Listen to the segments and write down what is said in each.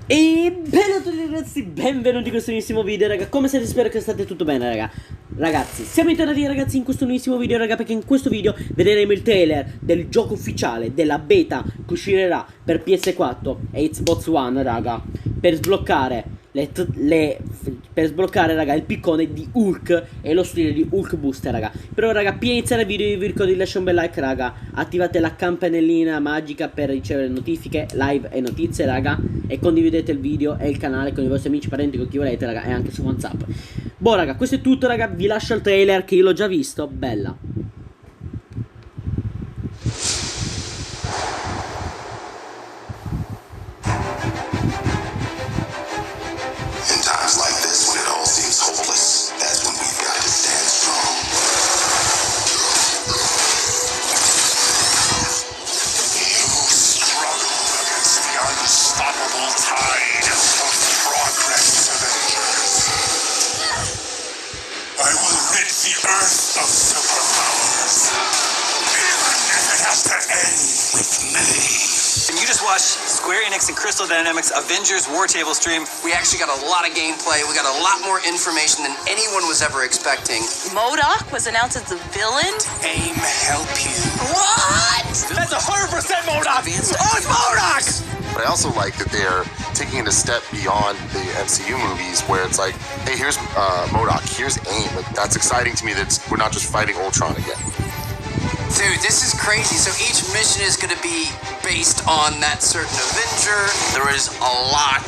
E bene a tutti ragazzi, benvenuti in questo nuovissimo video raga. Come siete? Spero che state tutto bene raga. Ragazzi, siamo tornati ragazzi in questo nuovissimo video raga, perché in questo video vedremo il trailer del gioco ufficiale della beta che uscirà per PS4 e Xbox One raga, per sbloccare per sbloccare raga il piccone di Hulk e lo stile di Hulk Booster raga. Però raga, prima di iniziare il video vi ricordo di lasciare un bel like raga, attivate la campanellina magica per ricevere notifiche, live e notizie raga, e condividete il video e il canale con i vostri amici, parenti, con chi volete raga, e anche su WhatsApp. Boh raga, questo è tutto raga, vi lascio il trailer che io l'ho già visto, bella. I will rid the earth of superpowers, even if it has to end with me. And you just watched Square Enix and Crystal Dynamics Avengers War Table stream. We actually got a lot of gameplay. We got a lot more information than anyone was ever expecting. MODOK was announced as the villain? Aim help you. What? That's 100% MODOK! Oh, it's MODOK! But I also like that they're taking it a step beyond the MCU movies, where it's like, hey, here's MODOK, here's AIM. Like, that's exciting to me that we're not just fighting Ultron again. Dude, this is crazy. So each mission is going to be based on that certain Avenger. There is a lot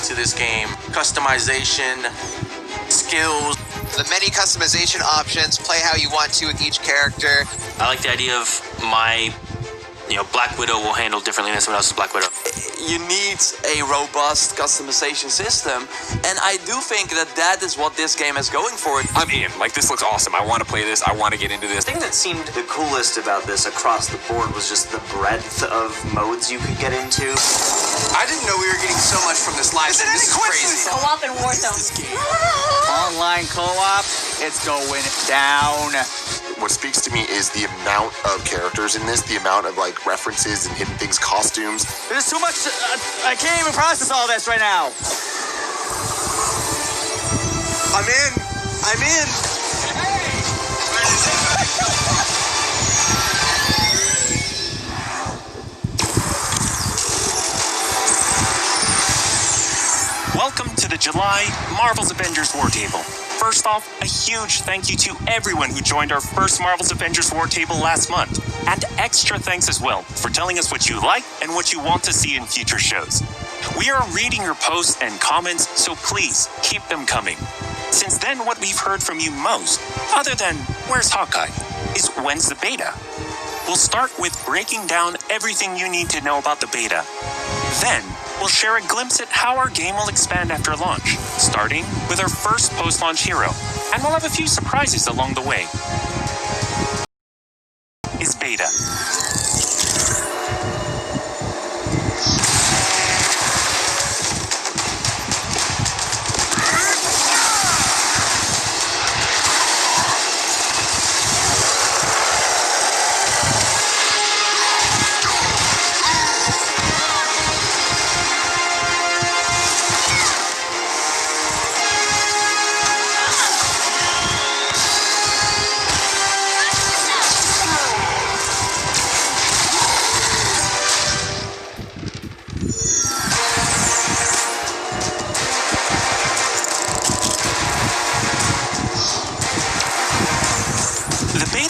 to this game. Customization, skills. The many customization options, play how you want to with each character. I like the idea of my, Black Widow will handle differently than someone else's Black Widow. You need a robust customization system, and I do think that is what this game is going for. I'm in. Like, this looks awesome. I want to play this. I want to get into this. The thing that seemed the coolest about this across the board was just the breadth of modes you could get into. I didn't know we were getting so much from this live stream. This is crazy. Co-op and Warzone. Online co-op, it's going down. What speaks to me is the amount of characters in this, the amount of like references and hidden things, costumes. There's too much. I can't even process all this right now. I'm in. Welcome to the July Marvel's Avengers War Table. First off, a huge thank you to everyone who joined our first Marvel's Avengers War Table last month. And extra thanks as well for telling us what you like and what you want to see in future shows. We are reading your posts and comments, so please keep them coming. Since then, what we've heard from you most, other than where's Hawkeye, is when's the beta? We'll start with breaking down everything you need to know about the beta. Then, we'll share a glimpse at how our game will expand after launch, starting with our first post-launch hero, and we'll have a few surprises along the way. Is beta.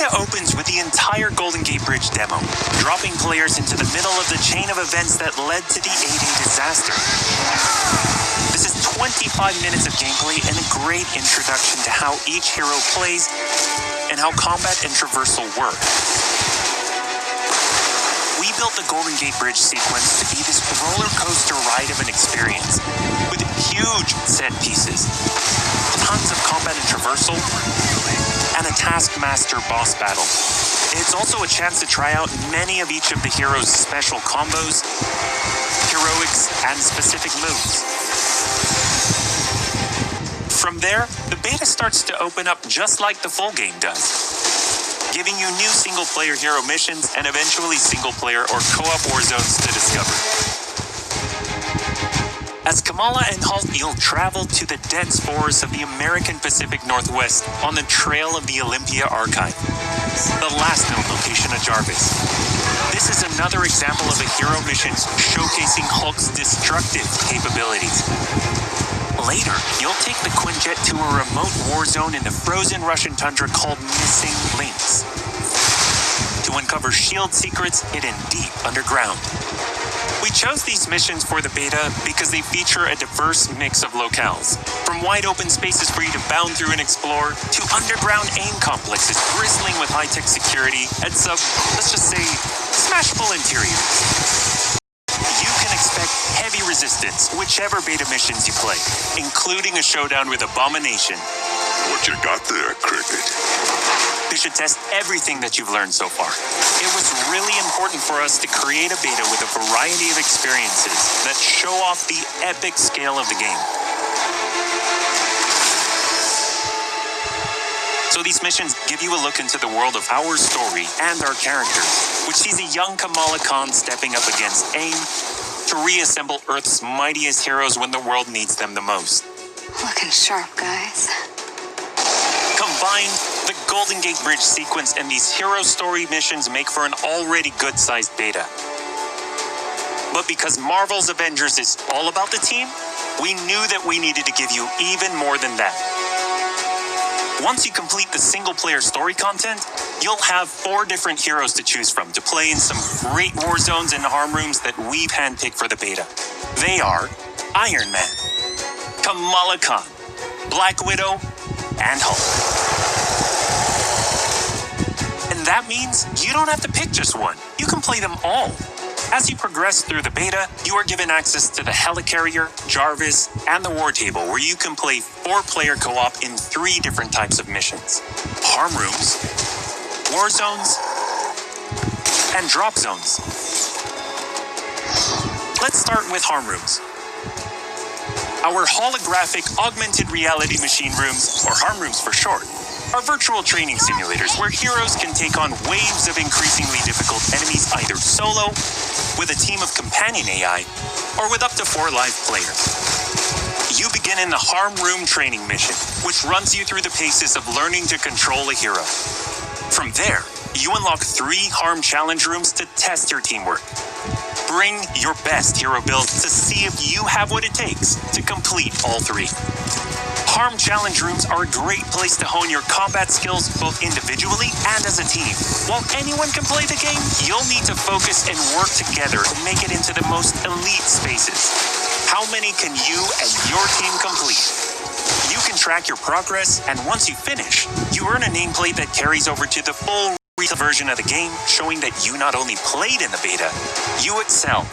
Opens with the entire Golden Gate Bridge demo, dropping players into the middle of the chain of events that led to the A-Day disaster. This is 25 minutes of gameplay and a great introduction to how each hero plays and how combat and traversal work. We built the Golden Gate Bridge sequence to be this roller coaster ride of an experience, with huge set pieces, tons of combat and traversal, and a Taskmaster boss battle. It's also a chance to try out many of each of the heroes' special combos, heroics, and specific moves. From there, the beta starts to open up just like the full game does, giving you new single-player hero missions and eventually single-player or co-op war zones to discover. As Kamala and Hulk, you'll travel to the dense forests of the American Pacific Northwest on the trail of the Olympia Archive, the last known location of Jarvis. This is another example of a hero mission showcasing Hulk's destructive capabilities. Later, you'll take the Quinjet to a remote war zone in the frozen Russian tundra called Missing Links to uncover SHIELD secrets hidden deep underground. We chose these missions for the beta because they feature a diverse mix of locales, from wide open spaces for you to bound through and explore, to underground AIM complexes bristling with high-tech security and some, let's just say, smashable interiors. You can expect heavy resistance whichever beta missions you play, including a showdown with Abomination. What you got there, Cricket? You should test everything that you've learned so far. It was really important for us to create a beta with a variety of experiences that show off the epic scale of the game. So these missions give you a look into the world of our story and our characters, which sees a young Kamala Khan stepping up against AIM to reassemble Earth's mightiest heroes when the world needs them the most. Looking sharp, guys. Combined, the Golden Gate Bridge sequence and these hero story missions make for an already good-sized beta. But because Marvel's Avengers is all about the team, we knew that we needed to give you even more than that. Once you complete the single-player story content, you'll have 4 different heroes to choose from to play in some great war zones and harm rooms that we've handpicked for the beta. They are Iron Man, Kamala Khan, Black Widow, and Hulk. And that means you don't have to pick just one. You can play them all. As you progress through the beta, you are given access to the Helicarrier, Jarvis, and the War Table, where you can play 4-player co-op in 3 different types of missions: harm rooms, war zones, and drop zones. Let's start with harm rooms. Our holographic augmented reality machine rooms, or harm rooms for short, are virtual training simulators where heroes can take on waves of increasingly difficult enemies either solo, with a team of companion AI, or with up to 4 live players. You begin in the harm room training mission, which runs you through the paces of learning to control a hero. From there, you unlock 3 harm challenge rooms to test your teamwork. Bring your best hero build to see if you have what it takes to complete all 3. Harm challenge rooms are a great place to hone your combat skills both individually and as a team. While anyone can play the game, you'll need to focus and work together to make it into the most elite spaces. How many can you and your team complete? You can track your progress, and once you finish, you earn a nameplate that carries over to the full version of the game, showing that you not only played in the beta, you excelled.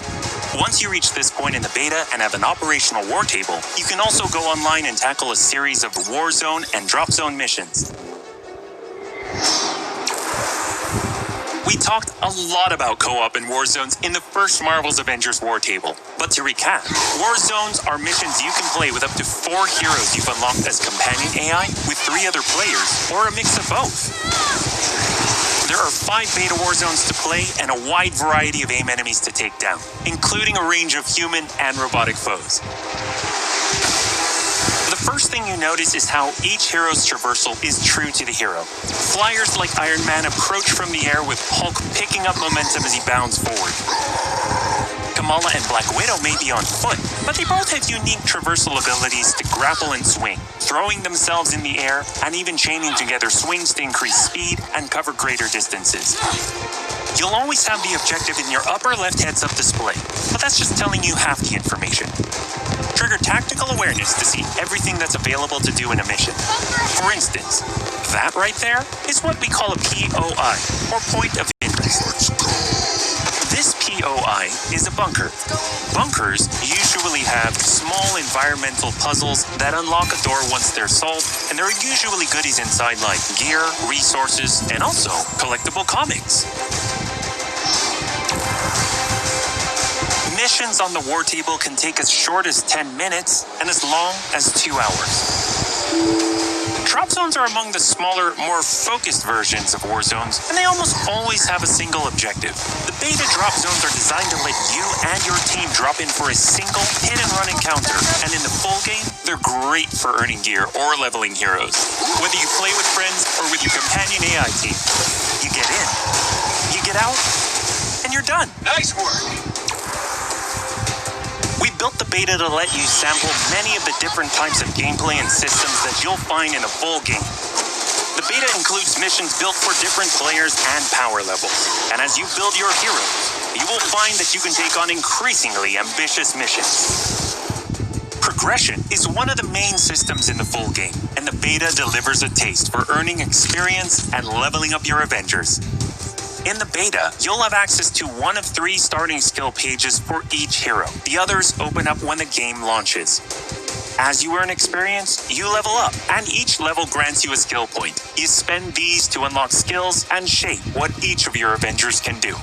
Once you reach this point in the beta and have an operational war table, you can also go online and tackle a series of war zone and drop zone missions. We talked a lot about co-op and war zones in the first Marvel's Avengers war table. But to recap, war zones are missions you can play with up to 4 heroes you've unlocked as companion AI with 3 other players, or a mix of both. There are 5 beta war zones to play and a wide variety of AIM enemies to take down, including a range of human and robotic foes. The first thing you notice is how each hero's traversal is true to the hero. Flyers like Iron Man approach from the air with Hulk picking up momentum as he bounds forward. Kamala and Black Widow may be on foot, but they both have unique traversal abilities to grapple and swing, throwing themselves in the air and even chaining together swings to increase speed and cover greater distances. You'll always have the objective in your upper left heads-up display, but that's just telling you half the information. Trigger tactical awareness to see everything that's available to do in a mission. For instance, that right there is what we call a POI, or point of interest. This POI is a bunker. Bunkers usually have small environmental puzzles that unlock a door once they're solved, and there are usually goodies inside like gear, resources, and also collectible comics. Missions on the war table can take as short as 10 minutes and as long as 2 hours. Drop zones are among the smaller, more focused versions of war zones, and they almost always have a single objective. The beta drop zones are designed to let you and your team drop in for a single hit-and-run encounter, and in the full game, they're great for earning gear or leveling heroes. Whether you play with friends or with your companion AI team, you get in, you get out, and you're done. Nice work. We built the beta to let you sample many of the different types of gameplay and systems that you'll find in a full game. The beta includes missions built for different players and power levels. And as you build your heroes, you will find that you can take on increasingly ambitious missions. Progression is one of the main systems in the full game, and the beta delivers a taste for earning experience and leveling up your Avengers. In the beta, you'll have access to one of 3 starting skill pages for each hero. The others open up when the game launches. As you earn experience, you level up, and each level grants you a skill point. You spend these to unlock skills and shape what each of your Avengers can do.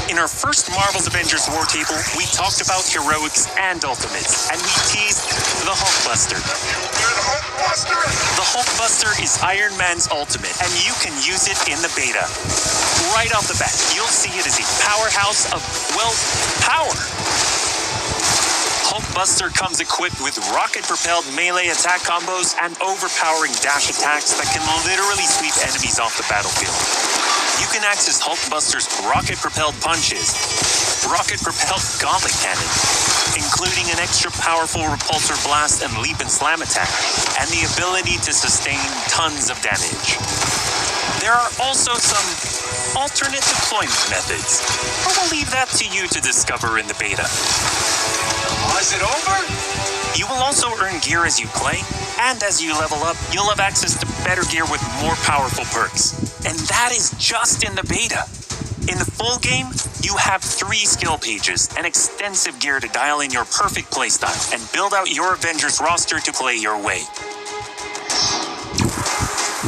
In our first Marvel's Avengers War Table, we talked about heroics and ultimates, and we teased the Hulkbuster. The Hulkbuster is Iron Man's ultimate, and you can use it in the beta. Right off the bat, you'll see it as a powerhouse of, well, power. Hulkbuster comes equipped with rocket-propelled melee attack combos and overpowering dash attacks that can literally sweep enemies off the battlefield. You can access Hulkbuster's rocket-propelled punches, rocket-propelled gauntlet cannon, including an extra powerful repulsor blast and leap and slam attack, and the ability to sustain tons of damage. There are also some alternate deployment methods, but we'll leave that to you to discover in the beta. Is it over? You will also earn gear as you play, and as you level up, you'll have access to better gear with more powerful perks. And that is just in the beta. In the full game, you have 3 skill pages and extensive gear to dial in your perfect playstyle and build out your Avengers roster to play your way.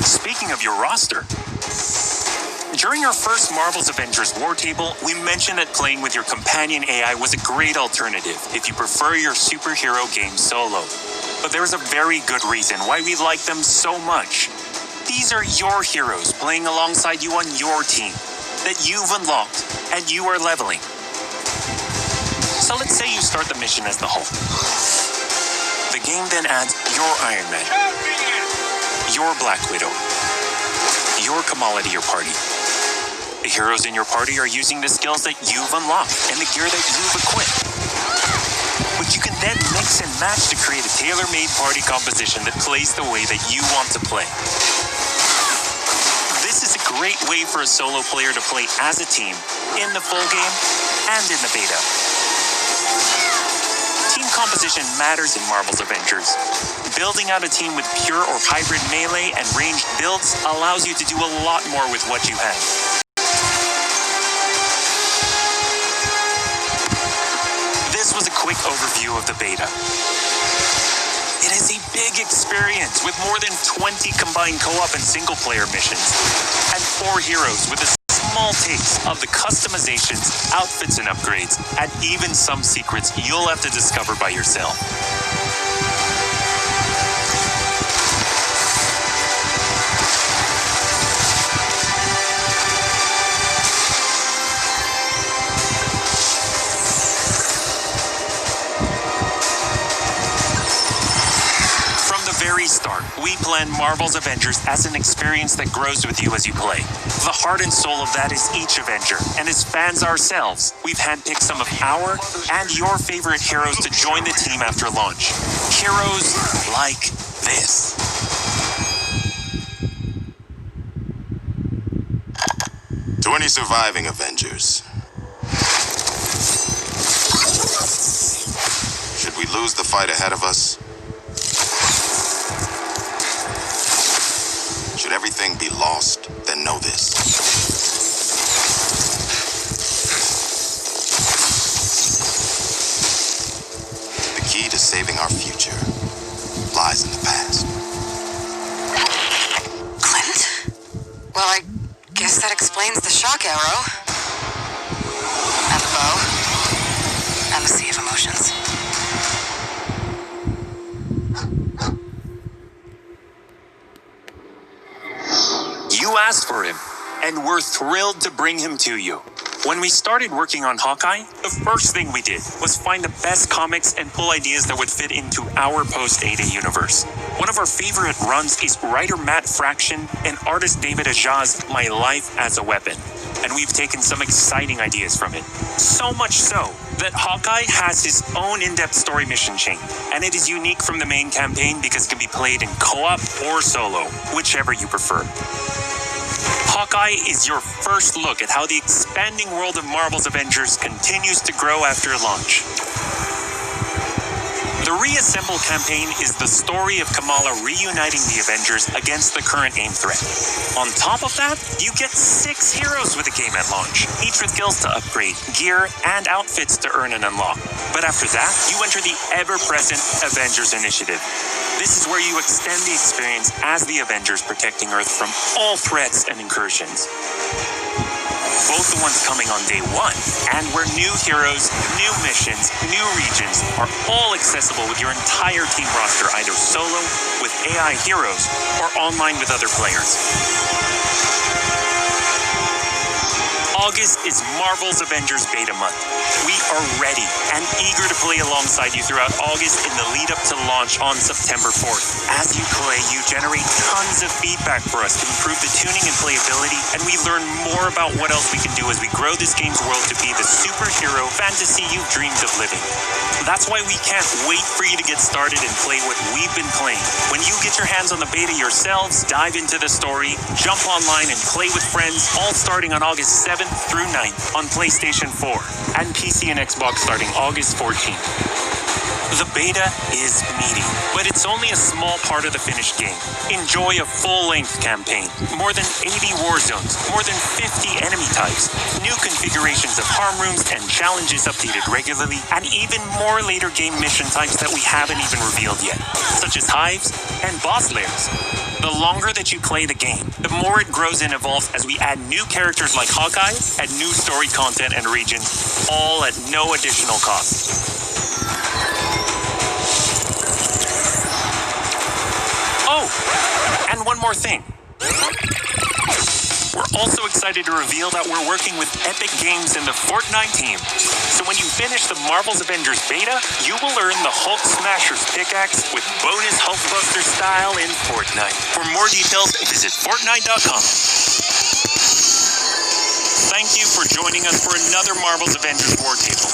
Speaking of your roster, during our first Marvel's Avengers War Table, we mentioned that playing with your companion AI was a great alternative if you prefer your superhero game solo. But there's a very good reason why we like them so much. These are your heroes playing alongside you on your team that you've unlocked and you are leveling. So let's say you start the mission as the Hulk. The game then adds your Iron Man, your Black Widow, your Kamala to your party. The heroes in your party are using the skills that you've unlocked and the gear that you've equipped, which you can then mix and match to create a tailor-made party composition that plays the way that you want to play. This is a great way for a solo player to play as a team in the full game and in the beta. Team composition matters in Marvel's Avengers. Building out a team with pure or hybrid melee and ranged builds allows you to do a lot more with what you have. This was a quick overview of the beta. It is a big experience with more than 20 combined co-op and single-player missions, and 4 heroes with a small taste of the customizations, outfits and upgrades, and even some secrets you'll have to discover by yourself. Very start, we plan Marvel's Avengers as an experience that grows with you as you play. The heart and soul of that is each Avenger, and as fans ourselves, we've handpicked some of our and your favorite heroes to join the team after launch. Heroes like this. To any surviving Avengers, should we lose the fight ahead of us? Should everything be lost, then know this. The key to saving our future lies in the past. Clint? Well, I guess that explains the shock arrow. And the bow. And the sea of emotions. and we're thrilled to bring him to you. When we started working on Hawkeye, the first thing we did was find the best comics and pull ideas that would fit into our post-Ada universe. One of our favorite runs is writer Matt Fraction and artist David Aja's My Life as a Weapon, and we've taken some exciting ideas from it. So much so that Hawkeye has his own in-depth story mission chain, and it is unique from the main campaign because it can be played in co-op or solo, whichever you prefer. Hawkeye is your first look at how the expanding world of Marvel's Avengers continues to grow after launch. The Reassemble campaign is the story of Kamala reuniting the Avengers against the current AIM threat. On top of that, you get 6 heroes with the game at launch, each with skills to upgrade, gear, and outfits to earn and unlock. But after that, you enter the ever-present Avengers Initiative. This is where you extend the experience as the Avengers, protecting Earth from all threats and incursions. Both the ones coming on day 1, and where new heroes, new missions, new regions are all accessible with your entire team roster, either solo, with AI heroes, or online with other players. August is Marvel's Avengers Beta Month. We are ready and eager to play alongside you throughout August in the lead up to launch on September 4th. As you play, you generate tons of feedback for us to improve the tuning and playability, and we learn more about what else we can do as we grow this game's world to be the superhero fantasy you've dreamed of living. That's why we can't wait for you to get started and play what we've been playing. When you get your hands on the beta yourselves, dive into the story, jump online and play with friends, all starting on August 7th through 9th on PlayStation 4 and PC and Xbox starting August 14th. The beta is meaty, but it's only a small part of the finished game. Enjoy a full-length campaign, more than 80 war zones, more than 50 enemy types, new configurations of harm rooms and challenges updated regularly, and even more later game mission types that we haven't even revealed yet, such as hives and boss lairs. The longer that you play the game, the more it grows and evolves as we add new characters like Hawkeye, and new story content and regions, all at no additional cost. Oh, and one more thing. We're also excited to reveal that we're working with Epic Games and the Fortnite team. So when you finish the Marvel's Avengers beta, you will earn the Hulk Smasher's pickaxe with bonus Hulkbuster style in Fortnite. For more details, visit Fortnite.com. Thank you for joining us for another Marvel's Avengers War Table.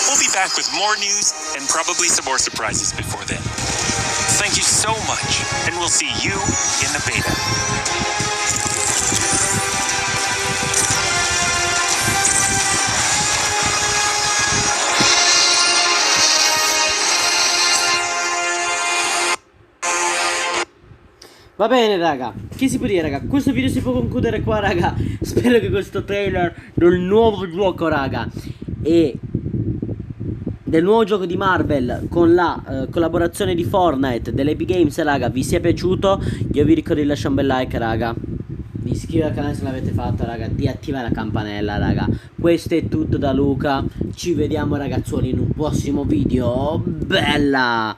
We'll be back with more news and probably some more surprises before then. Thank you so much, and we'll see you in the beta. Va bene raga, che si può dire raga? Questo video si può concludere qua raga. Spero che questo trailer del nuovo gioco raga e del nuovo gioco di Marvel con la collaborazione di Fortnite dell'Epic Games raga vi sia piaciuto. Io vi ricordo di lasciare un bel like raga, di iscrivervi al canale se non l'avete fatto raga, di attivare la campanella raga. Questo è tutto da Luca, ci vediamo ragazzuoli in un prossimo video. Bella!